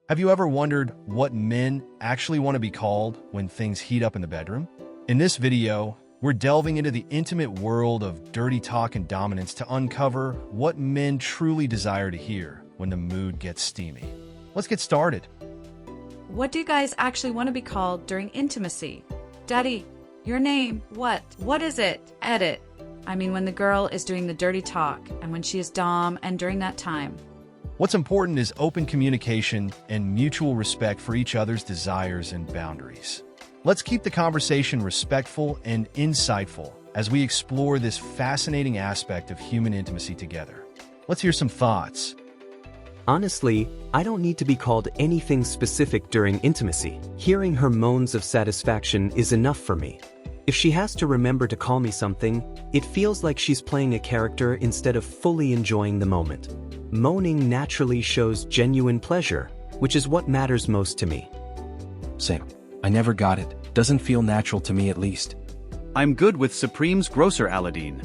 Have you ever wondered what men actually want to be called when things heat up in the bedroom? In this video, we're delving into the intimate world of dirty talk and dominance to uncover what men truly desire to hear when the mood gets steamy. Let's get started. What do you guys actually want to be called during intimacy? Daddy, your name, what? What is it? Edit. I mean when the girl is doing the dirty talk and when she is dom and during that time. What's important is open communication and mutual respect for each other's desires and boundaries. Let's keep the conversation respectful and insightful as we explore this fascinating aspect of human intimacy together. Let's hear some thoughts. Honestly, I don't need to be called anything specific during intimacy. Hearing her moans of satisfaction is enough for me. If she has to remember to call me something, it feels like she's playing a character instead of fully enjoying the moment. Moaning naturally shows genuine pleasure, which is what matters most to me. Same. I never got it. Doesn't feel natural to me at least. I'm good with Supreme's grosser Aladdin.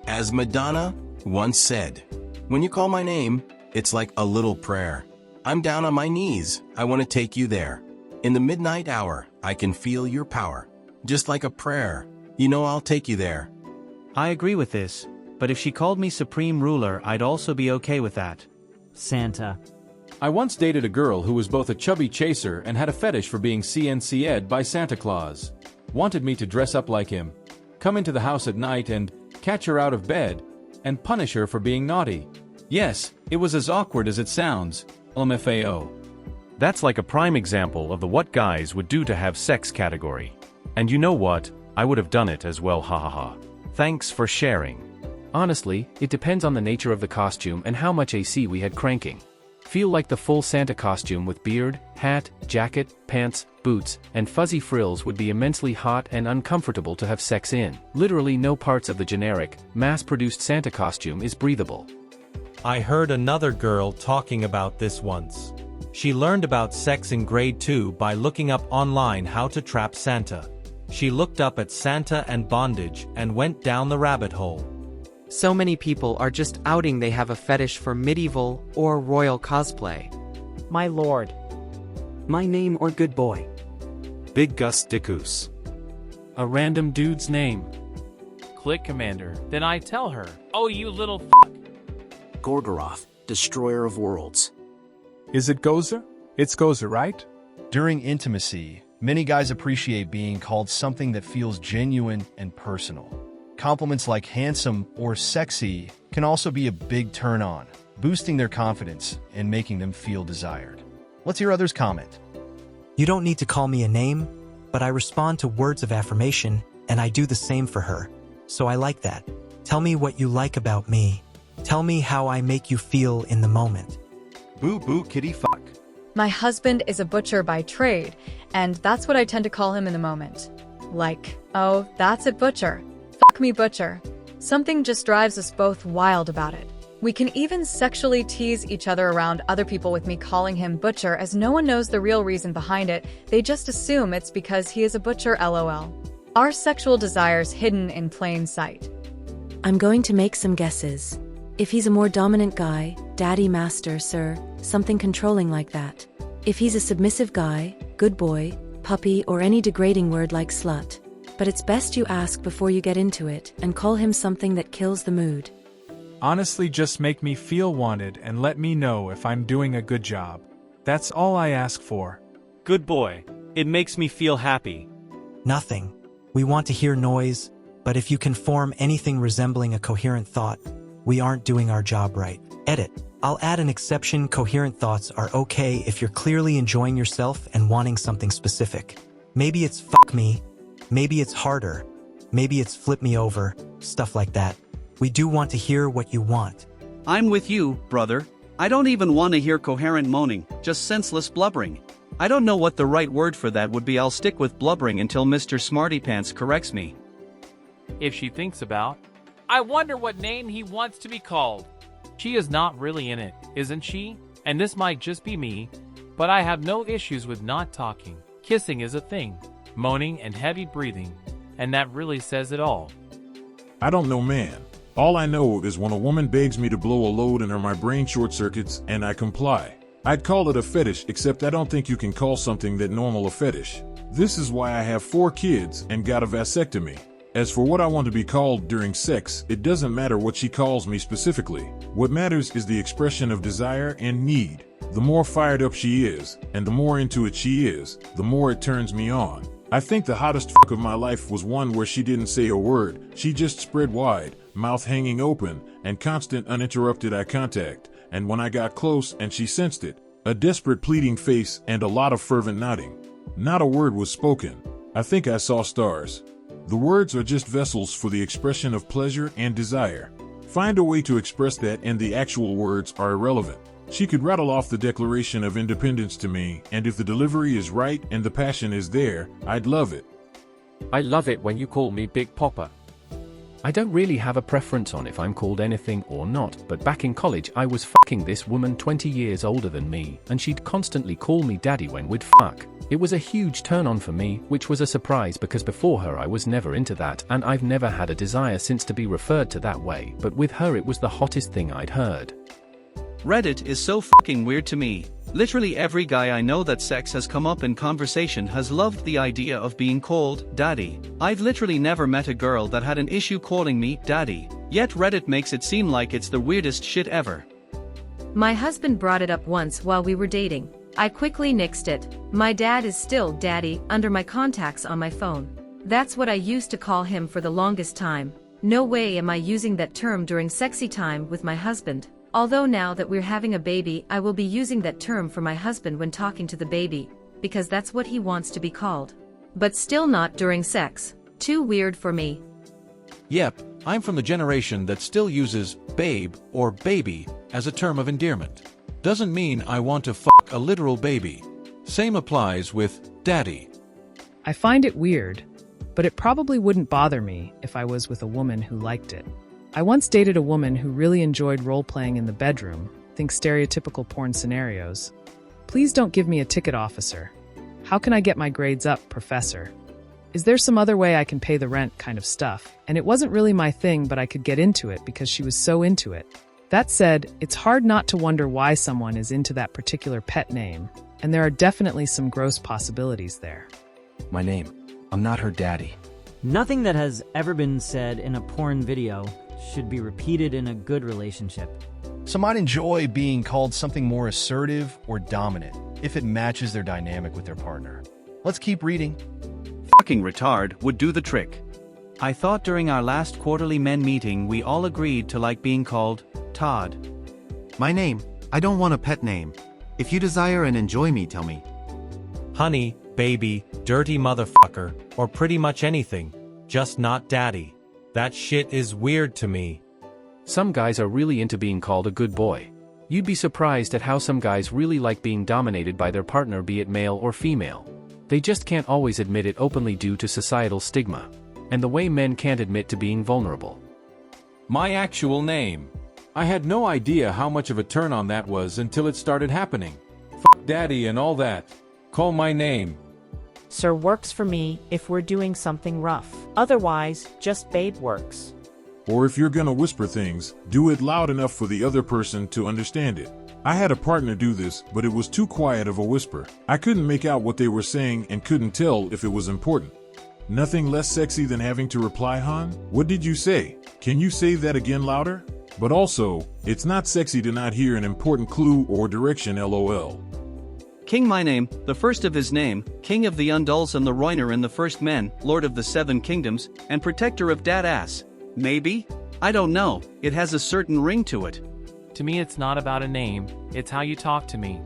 As Madonna once said, when you call my name, it's like a little prayer. I'm down on my knees. I want to take you there. In the midnight hour, I can feel your power. Just like a prayer. You know I'll take you there. I agree with this, but if she called me Supreme Ruler, I'd also be okay with that. Santa. I once dated a girl who was both a chubby chaser and had a fetish for being CNC'd by Santa Claus. Wanted me to dress up like him, come into the house at night and catch her out of bed, and punish her for being naughty. Yes, it was as awkward as it sounds. LMFAO. That's like a prime example of the what guys would do to have sex category. And you know what? I would have done it as well, hahaha. Thanks for sharing. Honestly, it depends on the nature of the costume and how much AC we had cranking. Feel like the full Santa costume with beard, hat, jacket, pants, boots, and fuzzy frills would be immensely hot and uncomfortable to have sex in. Literally no parts of the generic, mass-produced Santa costume is breathable. I heard another girl talking about this once. She learned about sex in grade 2 by looking up online how to trap Santa. She looked up at Santa and bondage and went down the rabbit hole. So many people are just outing they have a fetish for medieval or royal cosplay. My lord. My name or good boy. Big Gus Dickus. A random dude's name. Click Commander. Then I tell her, oh you little f***. Gorgoroth, Destroyer of Worlds. Is it Gozer? It's Gozer, right? During intimacy, many guys appreciate being called something that feels genuine and personal. Compliments like handsome or sexy can also be a big turn-on, boosting their confidence and making them feel desired. Let's hear others comment. You don't need to call me a name, but I respond to words of affirmation, and I do the same for her. So I like that. Tell me what you like about me. Tell me how I make you feel in the moment. Boo boo kitty fuck. My husband is a butcher by trade, and that's what I tend to call him in the moment. Like, oh, that's it, butcher. Fuck me, butcher. Something just drives us both wild about it. We can even sexually tease each other around other people with me calling him butcher, as no one knows the real reason behind it. They just assume it's because he is a butcher, lol. Our sexual desires hidden in plain sight. I'm going to make some guesses. If he's a more dominant guy, daddy, master, sir, something controlling like that. If he's a submissive guy, good boy, puppy, or any degrading word like slut. But it's best you ask before you get into it and call him something that kills the mood. Honestly, just make me feel wanted and let me know if I'm doing a good job. That's all I ask for. Good boy. It makes me feel happy. Nothing. We want to hear noise, but if you can form anything resembling a coherent thought, we aren't doing our job right. Edit. I'll add an exception. Coherent thoughts are okay if you're clearly enjoying yourself and wanting something specific. Maybe it's fuck me. Maybe it's harder. Maybe it's flip me over. Stuff like that. We do want to hear what you want. I'm with you, brother. I don't even want to hear coherent moaning, just senseless blubbering. I don't know what the right word for that would be. I'll stick with blubbering until Mr. Smartypants corrects me. If she thinks about, I wonder what name he wants to be called. She is not really in it, isn't she? And this might just be me, but I have no issues with not talking. Kissing is a thing, moaning and heavy breathing, and that really says it all. I don't know, man. All I know is when a woman begs me to blow a load in her, my brain short circuits and I comply. I'd call it a fetish, except I don't think you can call something that normal a fetish. This is why I have 4 kids and got a vasectomy. As for what I want to be called during sex, it doesn't matter what she calls me specifically. What matters is the expression of desire and need. The more fired up she is, and the more into it she is, the more it turns me on. I think the hottest fuck of my life was one where she didn't say a word, she just spread wide, mouth hanging open, and constant uninterrupted eye contact, and when I got close and she sensed it, a desperate pleading face and a lot of fervent nodding. Not a word was spoken. I think I saw stars. The words are just vessels for the expression of pleasure and desire. Find a way to express that and the actual words are irrelevant. She could rattle off the Declaration of Independence to me, and if the delivery is right and the passion is there, I'd love it. I love it when you call me Big Popper. I don't really have a preference on if I'm called anything or not, but back in college I was fucking this woman 20 years older than me, and she'd constantly call me daddy when we'd fuck. It was a huge turn on for me, which was a surprise because before her I was never into that, and I've never had a desire since to be referred to that way, but with her it was the hottest thing I'd heard. Reddit is so fucking weird to me. Literally every guy I know that sex has come up in conversation has loved the idea of being called daddy. I've literally never met a girl that had an issue calling me daddy, yet Reddit makes it seem like it's the weirdest shit ever. My husband brought it up once while we were dating. I quickly nixed it. My dad is still daddy under my contacts on my phone. That's what I used to call him for the longest time. No way am I using that term during sexy time with my husband. Although now that we're having a baby, I will be using that term for my husband when talking to the baby, because that's what he wants to be called. But still not during sex. Too weird for me. Yep, I'm from the generation that still uses babe or baby as a term of endearment. Doesn't mean I want to fuck a literal baby. Same applies with daddy. I find it weird, but it probably wouldn't bother me if I was with a woman who liked it. I once dated a woman who really enjoyed role-playing in the bedroom, think stereotypical porn scenarios. Please don't give me a ticket, officer. How can I get my grades up, professor? Is there some other way I can pay the rent kind of stuff? And it wasn't really my thing, but I could get into it because she was so into it. That said, it's hard not to wonder why someone is into that particular pet name, and there are definitely some gross possibilities there. My name. I'm not her daddy. Nothing that has ever been said in a porn video should be repeated in a good relationship. Some might enjoy being called something more assertive or dominant if it matches their dynamic with their partner. Let's keep reading. Fucking retard would do the trick. I thought during our last quarterly men meeting we all agreed to like being called Todd. My name. I don't want a pet name. If you desire and enjoy me, tell me. Honey, baby, dirty motherfucker, or pretty much anything. Just not daddy. That shit is weird to me. Some guys are really into being called a good boy. You'd be surprised at how some guys really like being dominated by their partner, be it male or female. They just can't always admit it openly due to societal stigma, and the way men can't admit to being vulnerable. My actual name. I had no idea how much of a turn on that was until it started happening. Fuck daddy and all that. Call my name. Sir works for me if we're doing something rough. Otherwise, just babe works. Or if you're gonna whisper things, do it loud enough for the other person to understand it. I had a partner do this, but it was too quiet of a whisper. I couldn't make out what they were saying and couldn't tell if it was important. Nothing less sexy than having to reply, hon? What did you say? Can you say that again louder? But also, it's not sexy to not hear an important clue or direction, lol. King my name, the first of his name, King of the Undulls and the Roiner in the First Men, Lord of the Seven Kingdoms, and Protector of Dad Ass. Maybe? I don't know, it has a certain ring to it. To me it's not about a name, it's how you talk to me.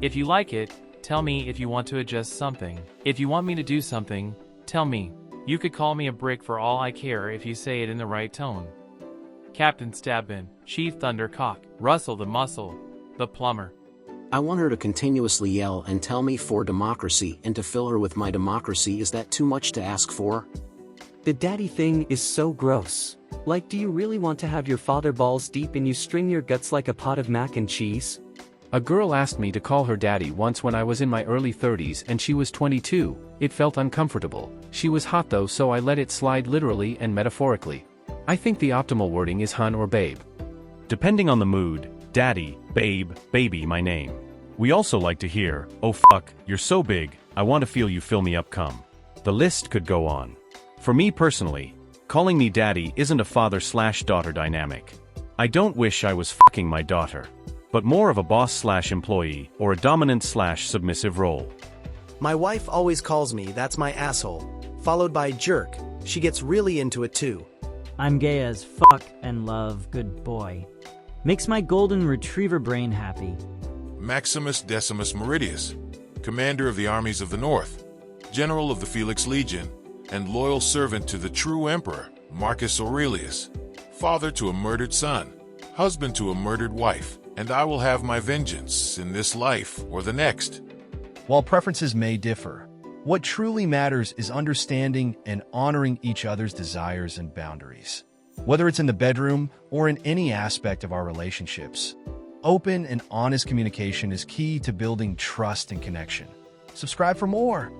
If you like it, tell me. If you want to adjust something. If you want me to do something, tell me. You could call me a brick for all I care if you say it in the right tone. Captain Stabin, Chief Thundercock, Russell the Muscle, the Plumber. I want her to continuously yell and tell me for democracy and to fill her with my democracy. Is that too much to ask for? The daddy thing is so gross. Like, do you really want to have your father balls deep in you string your guts like a pot of mac and cheese? A girl asked me to call her daddy once when I was in my early 30s and she was 22. It felt uncomfortable. She was hot though, so I let it slide literally and metaphorically. I think the optimal wording is hun or babe. Depending on the mood, daddy, babe, baby, my name. We also like to hear, "Oh fuck, you're so big, I want to feel you fill me up cum." The list could go on. For me personally, calling me daddy isn't a father/daughter dynamic. I don't wish I was fucking my daughter, but more of a boss/employee or a dominant/submissive role. My wife always calls me "that's my asshole," followed by "jerk." She gets really into it too. I'm gay as fuck and love good boy. Makes my golden retriever brain happy. Maximus Decimus Meridius, commander of the armies of the North, general of the Felix Legion, and loyal servant to the true emperor, Marcus Aurelius, father to a murdered son, husband to a murdered wife, and I will have my vengeance in this life or the next. While preferences may differ, what truly matters is understanding and honoring each other's desires and boundaries. Whether it's in the bedroom or in any aspect of our relationships, open and honest communication is key to building trust and connection. Subscribe for more.